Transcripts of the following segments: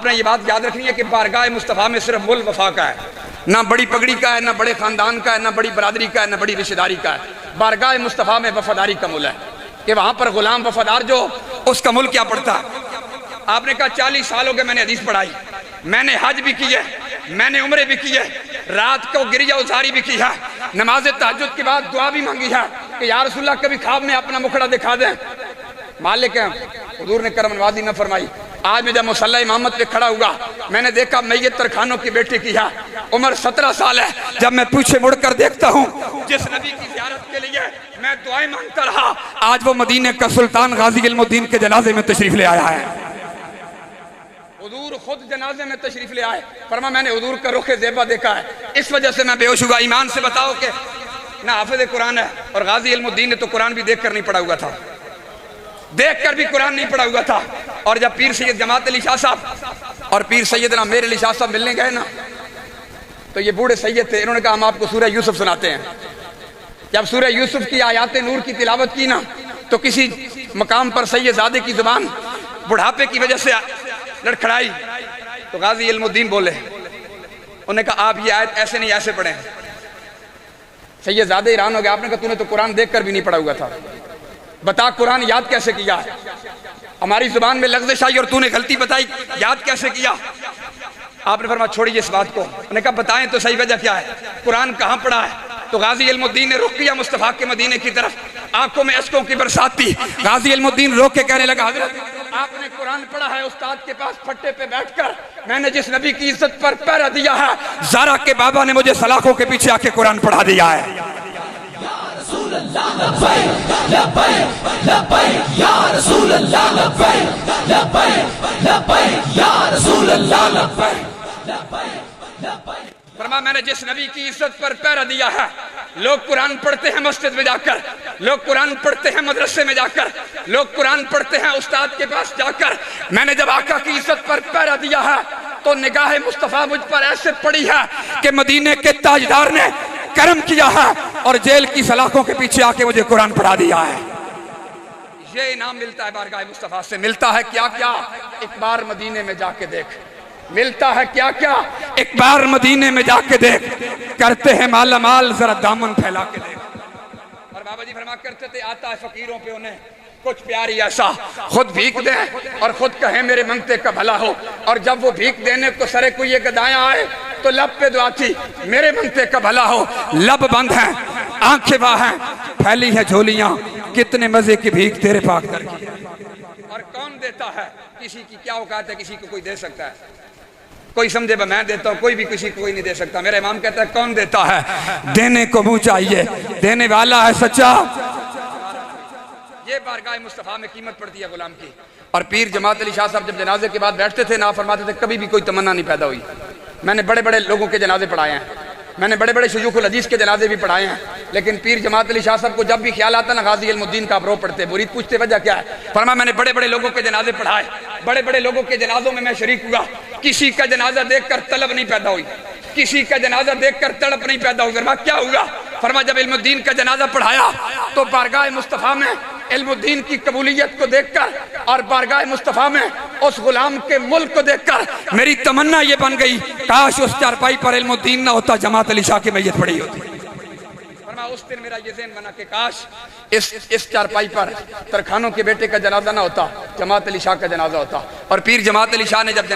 نے یہ بات یاد رکھنی ہے کہ بارگاہ مصطفیٰ میں صرف مل وفا کا ہے، نہ بڑی پگڑی کا ہے، نہ بڑے خاندان کا ہے، نہ بڑی برادری کا ہے، نہ بڑی رشتہ داری کا ہے۔ بارگاہ مصطفیٰ میں وفاداری کا مل ہے کہ وہاں پر غلام وفادار جو اس کا مل کیا پڑتا ہے۔ آپ نے کہا 40 سال ہو گئے میں نے حدیث پڑھائی، میں نے حج بھی کی ہے، میں نے عمرے بھی کی ہے، رات کو گریہ ازاری بھی کی ہے، نماز تہجد کے بعد دعا بھی مانگی ہے کہ یا رسول اللہ کبھی خواب میں اپنا مکھڑا دکھا دیں۔ مالک ہیں حضور نے کرم نوازی نہ فرمائی۔ آج میں جب مصلی امامت پہ کھڑا ہوا میں نے دیکھا میت ترخانوں کی بیٹی کی ہے، عمر 17 سال ہے۔ جب میں پیچھے مڑ کر دیکھتا ہوں جس نبی کی زیارت کے لیے میں دعائیں مانگتا رہا، آج وہ مدینہ کا سلطان غازی علم الدین کے جنازے میں تشریف لے آیا ہے۔ حضور خود جنازے میں تشریف لے آئے، فرما میں نے حضور کا رخ زیبا دیکھا ہے، اس وجہ سے میں بے ہوش ہوا۔ ایمان سے بتاؤ کہ نہ حافظ قرآن ہے اور غازی علم الدین نے تو قرآن بھی دیکھ کر نہیں پڑھا ہوا تھا، دیکھ کر بھی قرآن نہیں پڑھا ہوا تھا۔ اور جب پیر سید جماعت علی شاہ صاحب اور پیر سیدنا میر علی شاہ صاحب ملنے گئے نا، تو یہ بوڑھے سید تھے، انہوں نے کہا ہم آپ کو سورہ یوسف سناتے ہیں۔ جب سورہ یوسف کی آیات نور کی تلاوت کی نا تو کسی مقام پر سید زادے کی زبان بڑھاپے کی وجہ سے لڑکھڑائی، تو غازی علم الدین بولے، انہوں نے کہا آپ یہ آیت ایسے نہیں ایسے پڑھیں۔ سید زادے ایران ہو گیا، آپ نے کہا تو نے تو قرآن دیکھ کر بھی نہیں پڑھا ہوا تھا، بتا قرآن یاد کیسے کیا ہے؟ ہماری زبان میں لغزش آئی اور تو نے غلطی بتائی، یاد کیسے کیا؟ آپ نے فرمایا چھوڑیے اس بات کو۔ انہوں نے کہا بتائیں تو صحیح وجہ کیا ہے، قرآن کہاں پڑھا ہے؟ تو غازی علم الدین نے رخ کیا مصطفیٰ کے مدینے کی طرف، آنکھوں میں اشکوں کی برسات تھی۔ غازی علم الدین رو کے کہنے لگا حضرت آپ نے قرآن پڑھا ہے استاد کے پاس پھٹے پہ بیٹھ کر، میں نے جس نبی کی عزت پر پہرا دیا ہے زارا کے بابا نے مجھے سلاخوں کے پیچھے آ کے قرآن پڑھا دیا ہے۔ رسول اللہ لبیک لبیک لبیک یا رسول اللہ لبیک لبیک لبیک یا رسول اللہ لبیک لبیک لبیک۔ فرما میں نے جس نبی کی عزت پر پہرا دیا ہے، لوگ قرآن پڑھتے ہیں مسجد میں جا کر، لوگ قرآن پڑھتے ہیں مدرسے میں جا کر، لوگ قرآن پڑھتے ہیں استاد کے پاس جا کر، میں نے جب آقا کی عزت پر پہرا دیا ہے تو نگاہ مصطفیٰ مجھ پر ایسے پڑی ہے کہ مدینے کے تاجدار نے کرم کیا ہے اور جیل کی سلاخوں کے پیچھے آ کے مجھے قرآن پڑھا دیا ہے۔ یہ انعام ملتا ہے بارگاہ مصطفیٰ سے، ملتا ہے کیا کیا ایک بار مدینے میں جا کے دیکھ، ملتا ہے کیا کیا ایک بار مدینے میں جا کے دیکھ، کرتے ہیں مالا مال ذرا دامن پھیلا کے دیکھ۔ اور بابا جی فرما کرتے تھے آتا ہے فقیروں پہ انہیں کچھ پیاری ایسا، خود بھیک دیں اور خود کہیں میرے منگتے کا بھلا ہو، اور جب وہ بھیک دینے کو سرے کو یہ گدایاں آئے تو لب پہ دعا تھی میرے منگتے کا بھلا ہو۔ لب بند ہیں، آنکھیں باں ہیں، پھیلی ہیں جھولیاں، کتنے مزے کی بھیک تیرے پاک در کی۔ اور کون دیتا ہے؟ کسی کی کیا اوقات ہے کسی کو کوئی دے سکتا ہے؟ کوئی سمجھے میں دیتا ہوں، کوئی بھی کسی کو کوئی نہیں دے سکتا۔ میرا امام کہتا ہے کون دیتا ہے؟ دینے کو منہ چاہیے، دینے والا ہے سچا۔ یہ بارگاہ مصطفیٰ میں قیمت پڑتی ہے غلام کی۔ اور پیر جماعت علی شاہ صاحب جب جنازے کے بعد بیٹھتے تھے نا فرماتے تھے کبھی بھی کوئی تمنا نہیں پیدا ہوئی۔ میں نے بڑے بڑے لوگوں کے جنازے پڑھائے ہیں، میں نے بڑے بڑے شیوخ الحدیث کے جنازے بھی پڑھائے ہیں، لیکن پیر جماعت علی شاہ صاحب کو جب بھی خیال آتا نا غازی علم الدین کا آپ رو پڑھتے، مرید پوچھتے وجہ کیا ہے؟ فرمایا میں نے بڑے بڑے لوگوں کے جنازے پڑھائے، بڑے بڑے لوگوں کے جنازوں میں شریک ہوا، کسی کا جنازہ دیکھ کر طلب نہیں پیدا ہوئی، کسی کا جنازہ دیکھ کر تڑپ نہیں پیدا ہوئی۔ فرمایا کیا ہوا؟ فرمایا جب علم الدین کا جنازہ پڑھایا تو بارگاہ مصطفیٰ میں علم الدین کی قبولیت کو دیکھ کر اور بارگاہ مصطفیٰ میں اس غلام کے ملک کو دیکھ کر میری تمنا یہ بن گئی کاش اس چارپائی پر علم الدین نہ ہوتا، جماعت علی شاہ کی میت پڑی ہوتی۔ فرمایا اس دن میرا یہ ذہن بنا کہ کاش اس چارپائی پر ترخانوں کے بیٹے کا جنازہ نہ ہوتا، جماعت علی شاہ کا جنازہ ہوتا۔ اور پیر جماعت علی شاہ نے جب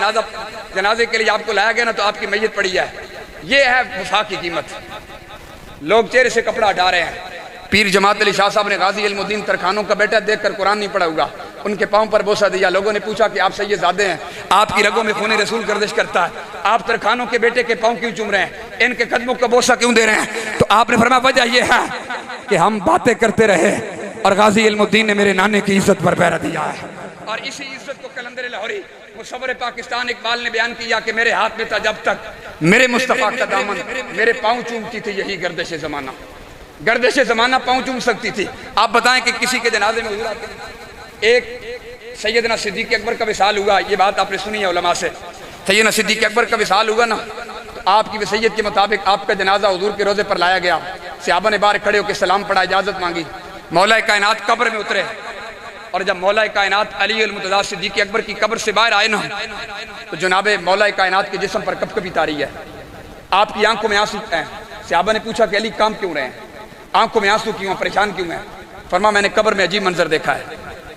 جنازے کے لیے آپ کو لایا گیا نا تو آپ کی میت پڑی ہے۔ یہ ہے وفا کی قیمت۔ لوگ چہرے سے کپڑا ہٹا رہے ہیں۔ پیر جماعت علی شاہ صاحب نے غازی علم الدین ترخانوں کا بیٹا دیکھ کر قرآن نہیں پڑھا ہوگا، ان کے پاؤں پر بوسہ دیا۔ لوگوں نے پوچھا کہ آپ سید زادے ہیں، آپ کی رگوں میں خون رسول گردش کرتا ہے، آپ ترخانوں کے بیٹے کے پاؤں کیوں چوم رہے ہیں، ان کے قدموں کا بوسہ کیوں دے رہے ہیں؟ تو آپ نے فرمایا وجہ یہ ہے کہ ہم باتیں کرتے رہے اور غازی علم الدین نے میرے نانے کی عزت پر پہرا دیا ہے۔ اور اسی عزت کو قلندر لاہوری مصور پاکستان اقبال نے بیان کیا کہ میرے ہاتھ میں تھا جب تک میرے مصطفیٰ کا دامن، میرے پاؤں چومتی تھی یہی گردش زمانہ، گردش زمانہ پاؤں چوم سکتی تھی۔ آپ بتائیں کہ کسی کے جنازے میں حضور آتے ہیں۔ ایک سیدنا صدیق اکبر کا وصال ہوا، یہ بات آپ نے سنی ہے علماء سے، سیدنا صدیق اکبر کا وصال ہوا نا تو آپ کی وصیت کے مطابق آپ کا جنازہ حضور کے روزے پر لایا گیا۔ صحابہ نے باہر کھڑے ہو کے سلام پڑھا، اجازت مانگی، مولا کائنات قبر میں اترے، اور جب مولا کائنات علی المرتضیٰ صدیق اکبر کی قبر سے باہر آئے نا تو جناب مولا کائنات کے جسم پر کب کبھی تاری ہے، آپ کی آنکھوں میں آنسو ہیں۔ صحابہ نے پوچھا کہ علی کام کیوں رہے ہیں، آنکھوں میں آنسو کیوں ہیں، پریشان کیوں ہیں؟ فرما میں نے قبر میں عجیب منظر دیکھا ہے۔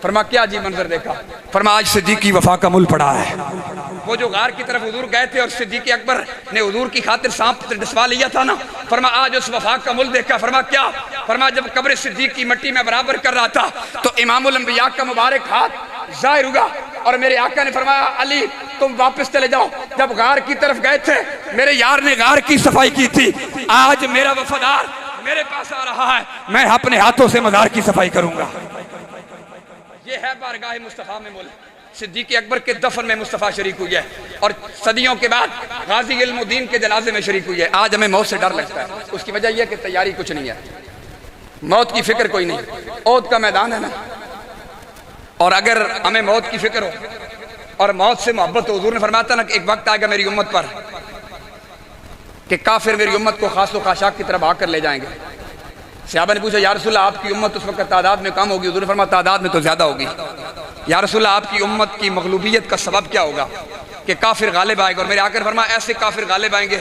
فرما کیا عجیب منظر دیکھا؟ فرما آج صدیق کی وفا کا مول پڑا ہے۔ وہ جو غار کی طرف حضور گئے تھے اور صدیق اکبر نے حضور کی خاطر سانپ ڈسوا لیا تھا نا، فرما آج اس وفا کا مول دیکھا۔ فرما کیا؟ فرما جب قبر صدیق کی مٹی میں برابر کر رہا تھا تو امام الانبیاء کا مبارک ہاتھ ظاہر ہوا اور میرے آقا نے فرمایا علی تم واپس چلے جاؤ، جب غار کی طرف گئے تھے میرے یار نے غار کی صفائی کی تھی، آج میرا وفادار میرے پاس آ رہا ہے، میں اپنے ہاتھوں سے مزار کی صفائی کروں گا۔ یہ ہے بارگاہ مصطفیٰ میں ملک۔ صدیق اکبر کے دفن میں مصطفیٰ شریک ہوئی ہے اور صدیوں کے بعد غازی علم الدین کے جنازے میں شریک ہوئی ہے۔ آج ہمیں موت سے ڈر لگتا ہے، اس کی وجہ یہ کہ تیاری کچھ نہیں ہے، موت کی فکر کوئی نہیں۔ عہد کا میدان ہے نا، اور اگر ہمیں موت کی فکر ہو اور موت سے محبت ہو، حضور نے فرمایا تھا نا کہ ایک وقت آئے گا میری امت پر کہ کافر میری امت کو خاص و خاشاک کی طرف آ کر لے جائیں گے۔ صحابہ نے پوچھا یا رسول اللہ آپ کی امت اس وقت تعداد میں کم ہوگی؟ حضور نے فرمایا تعداد میں تو زیادہ ہوگی۔ یا رسول اللہ آپ کی امت کی مغلوبیت کا سبب کیا ہوگا؟ کہ کافر غالب آئے گا، اور میرے آقا نے فرمایا ایسے کافر غالب آئیں گے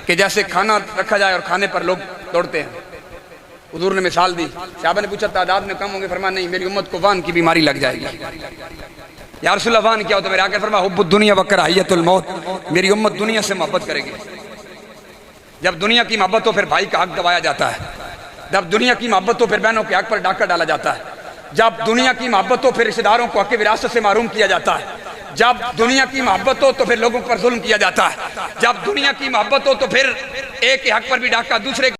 کہ جیسے کھانا رکھا جائے اور کھانے پر لوگ دوڑتے ہیں۔ حضور نے مثال دی۔ صحابہ نے پوچھا تعداد میں کم ہوں گے؟ فرمایا نہیں، میری امت کو وان کی بیماری لگ جائے گی۔ یا رسول اللہ وان کیا ہوتا ہے؟ میرے آقا نے فرمایا حب الدنیا و کراہیت الموت، میری امت دنیا سے محبت کرے گی۔ جب دنیا کی محبت ہو پھر بھائی کا حق دبایا جاتا ہے، جب دنیا کی محبت ہو پھر بہنوں کے حق پر ڈاکہ ڈالا جاتا ہے، جب دنیا کی محبت ہو پھر رشتہ داروں کو حق وراثت سے محروم کیا جاتا ہے، جب دنیا کی محبت ہو تو پھر لوگوں پر ظلم کیا جاتا ہے، جب دنیا کی محبت ہو تو پھر ایک کے حق پر بھی ڈاکہ دوسرے